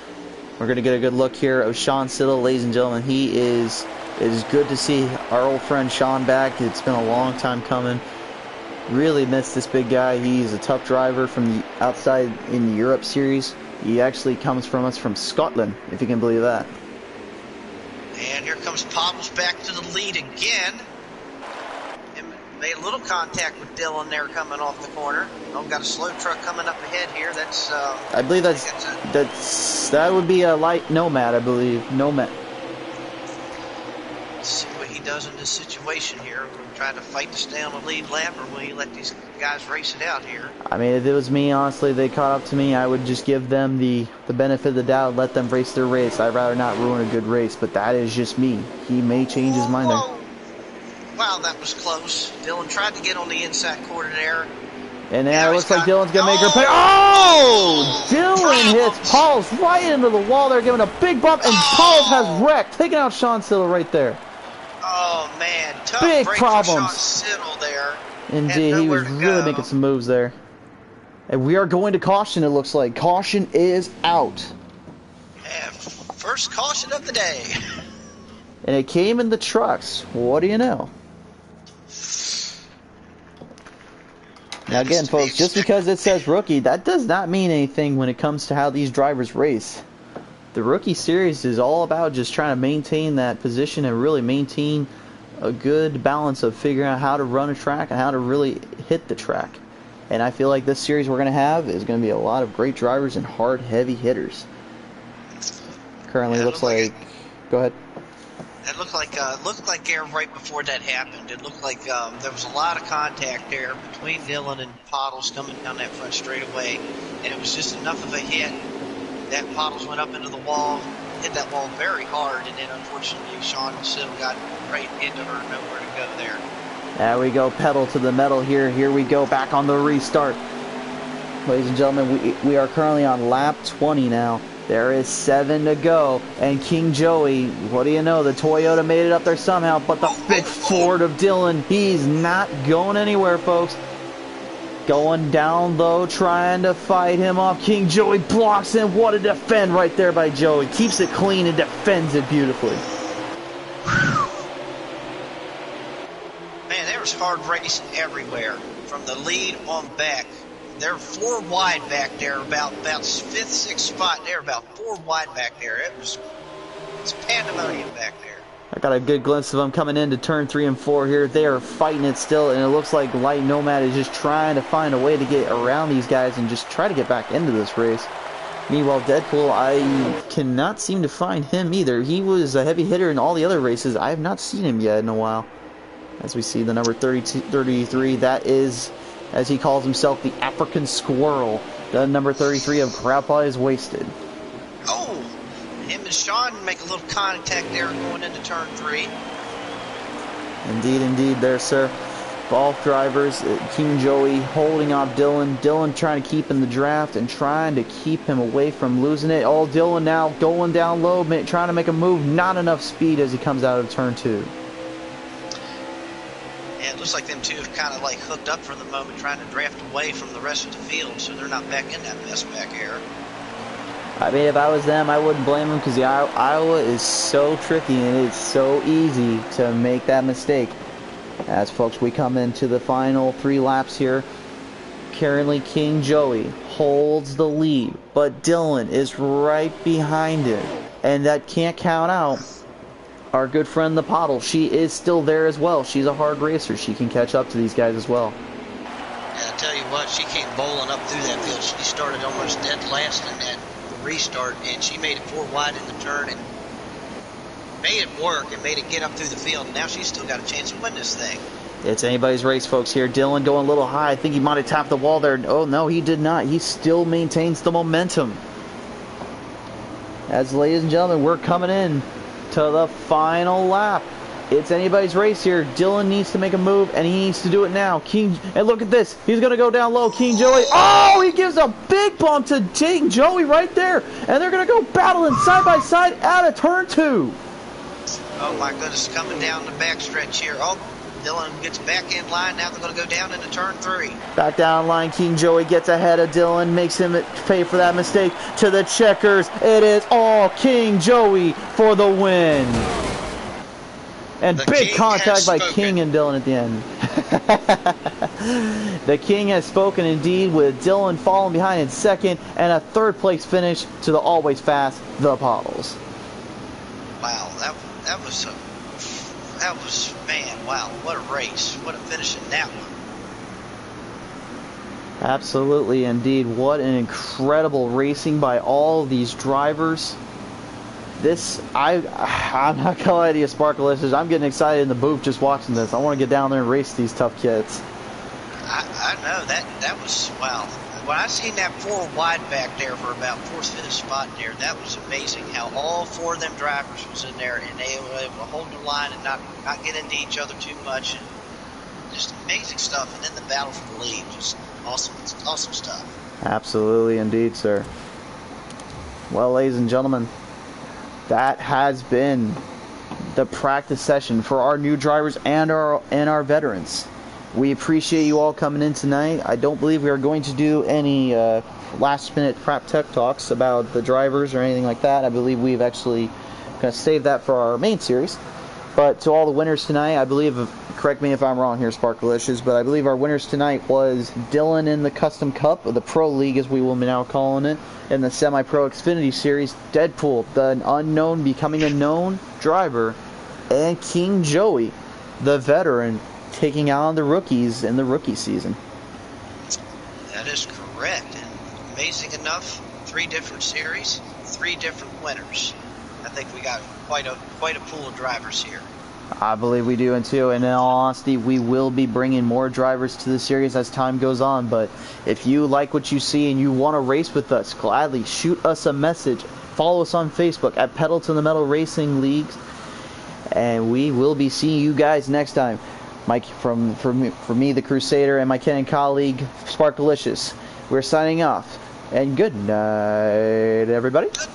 We're going to get a good look here of Sean Siddle, ladies and gentlemen. He is good to see our old friend Sean back. It's been a long time coming. Really miss this big guy. He's a tough driver from the outside in the Europe series. He actually comes from us from Scotland, if you can believe that. And here comes Pottles back to the lead again. Made a little contact with Dylan there coming off the corner. Oh, got a slow truck coming up ahead here. That's I believe that would be a light Nomad, I believe. Nomad. Let's see what he does in this situation here. Will he try to fight to stay on the lead lap, or will he let these guys race it out here? I mean, if it was me, honestly, they caught up to me, I would just give them the benefit of the doubt and let them race their race. I'd rather not ruin a good race, but that is just me. He may change his mind there. Wow, that was close. Dylan tried to get on the inside corner there. And now it looks like Dylan's going to make her pay. Oh! Dylan hits Pauls right into the wall there, giving a big bump, and Pauls has wrecked, taking out Sean Siddle right there. Oh, man. Tough Big break problems. for Sean Siddle there. Indeed, he was really making some moves there. And we are going to caution, it looks like. Caution is out. And first caution of the day. And it came in the trucks. What do you know? Now again, folks, just because it says rookie, that does not mean anything when it comes to how these drivers race. The rookie series is all about just trying to maintain that position and really maintain a good balance of figuring out how to run a track and how to really hit the track. And I feel like this series we're going to have is going to be a lot of great drivers and hard, heavy hitters. Currently looks like... Go ahead. It looked like there right before that happened. It looked like there was a lot of contact there between Dylan and Pottles coming down that front straightaway, and it was just enough of a hit that Pottles went up into the wall, hit that wall very hard, and then unfortunately Sean Siddle got right into her, nowhere to go there. There we go, pedal to the metal here. Here we go, back on the restart. Ladies and gentlemen, we are currently on lap 20 now. There is 7 to go, and King Joey, what do you know, the Toyota made it up there somehow, but the big Ford of Dylan, he's not going anywhere, folks. Going down low, trying to fight him off. King Joey blocks him. What a defend right there by Joey. Keeps it clean and defends it beautifully. Man, there was hard racing everywhere, from the lead on back. They're 4 wide back there, about 5th, 6th spot. They're about 4 wide back there. It's pandemonium back there. I got a good glimpse of them coming into turn 3 and 4 here. They are fighting it still, and it looks like Light Nomad is just trying to find a way to get around these guys and just try to get back into this race. Meanwhile, Deadpool, I cannot seem to find him either. He was a heavy hitter in all the other races. I have not seen him yet in a while. As we see the number 33, that is, as he calls himself, the African Squirrel. The number 33 of Grandpa is Wasted. Oh, him and Sean make a little contact there going into turn 3. Indeed, there, sir. Both drivers, King Joey holding off Dylan. Dylan trying to keep in the draft and trying to keep him away from losing it. Oh, Dylan now going down low, trying to make a move. Not enough speed as he comes out of turn 2. Yeah, it looks like them two have kind of like hooked up for the moment, trying to draft away from the rest of the field, so they're not back in that mess back here. I mean, if I was them, I wouldn't blame them, because Iowa is so tricky and it's so easy to make that mistake. As folks, we come into the final 3 laps here. Currently, King Joey holds the lead, but Dylan is right behind him, and that can't count out our good friend the Pottle. She is still there as well. She's a hard racer. She can catch up to these guys as well. Yeah, I tell you what, she came bowling up through that field. She started almost dead last in that restart, and she made it 4 wide in the turn and made it work and made it get up through the field. And now she's still got a chance to win this thing. It's anybody's race, folks, here. Dylan going a little high. I think he might have tapped the wall there. Oh, no, he did not. He still maintains the momentum. As, ladies and gentlemen, we're coming in to the final lap. It's anybody's race here. Dylan needs to make a move, and he needs to do it now. And look at this. He's going to go down low. King Joey. Oh, he gives a big bump to King Joey right there. And they're going to go battling side by side out of turn 2. Oh, my goodness. Coming down the backstretch here. Oh, Dylan gets back in line. Now they're going to go down into turn 3. Back down line. King Joey gets ahead of Dylan. Makes him pay for that mistake. To the checkers. It is all King Joey for the win. And the big contact by King and Dylan at the end. The King has spoken indeed, with Dylan falling behind in second and a 3rd place finish to the always fast the Pottles. Wow, that was man, wow, what a race. What a finish in that one. Absolutely, indeed. What an incredible racing by all these drivers. I'm not gonna lie to you, Sparkalicious. I'm getting excited in the booth just watching this. I want to get down there and race these tough kids. I know that was wow. When I seen that 4 wide back there for about 4th, 5th spot there, that was amazing. How all 4 of them drivers was in there and they were able to hold the line and not get into each other too much. And just amazing stuff. And then the battle for the lead, just awesome stuff. Absolutely, indeed, sir. Well, ladies and gentlemen, that has been the practice session for our new drivers and our veterans. We appreciate you all coming in tonight. I don't believe we are going to do any last-minute prep tech talks about the drivers or anything like that. I believe we've actually going to save that for our main series. But to all the winners tonight, I believe, correct me if I'm wrong here, Sparkalicious, but I believe our winners tonight was Dylan in the Custom Cup, or the Pro League as we will be now calling it, in the Semi-Pro Xfinity Series, Deadpool, the unknown becoming a known driver, and King Joey, the veteran, taking on the rookies in the rookie season. That is correct. And amazing enough, 3 different series, 3 different winners. I think we got quite a pool of drivers here. I believe we do, and too. And in all honesty, we will be bringing more drivers to the series as time goes on. But if you like what you see and you want to race with us, gladly shoot us a message. Follow us on Facebook at Pedal to the Metal Racing Leagues, and we will be seeing you guys next time. Mike, from me, the Crusader, and my Canon colleague, Sparkalicious, we're signing off. And good night, everybody. Good